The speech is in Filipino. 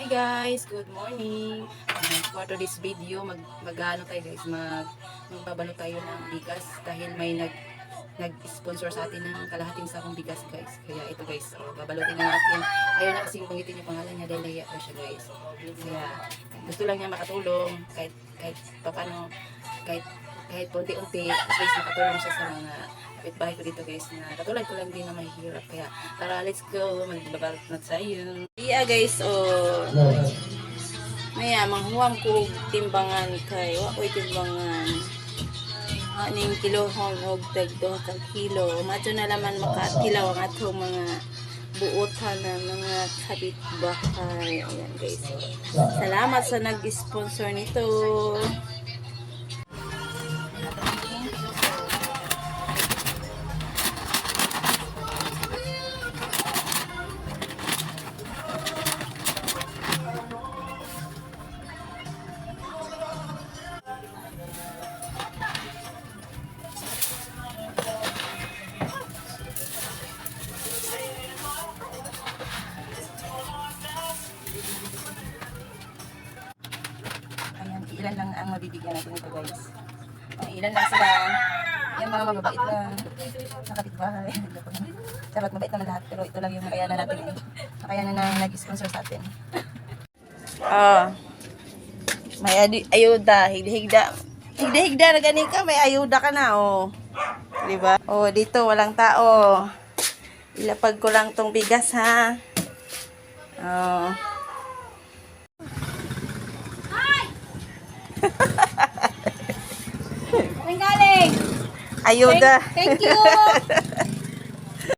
Hi guys, good morning. For today's video, mag-ano tayo guys, magbabalo tayo ng bigas dahil may nag-sponsor sa atin ng kalahating sakong bigas guys. Kaya ito guys, babalutin na natin. Ayaw na kasing banggitin yung pangalan niya dahil nahiya pa siya guys. Kaya gusto lang niya makatulong kahit paano, kahit unti-unti, at least makatulong siya sa mga kapitbahay ko dito guys na katulad ko lang din na mahihirap. Kaya tara, let's go, magbabalot na tayo. Yeah guys, maya manghuwam ko timbangan kay wakoy timbangan aning kilohon og dagdo ka kilo mato na laman makatilaw ang atong mga buotan na mga kapitbahay. Ayan guys, salamat sa nag-sponsor nito. Ilan lang ang mabibigyan natin ito guys. Ilan lang sila. Yung mga mababait lang. Nakatitbahay. Charot, mabait naman lahat. Pero ito lang yung makayanan natin. Makayanan na nag-sponsor sa atin. May ayuda. Higda-higda. Higda-higda na ganin ka. May ayuda ka na. Diba? Dito walang tao. Ilapag ko lang tong bigas ha. Galing. Ayuda. Thank you.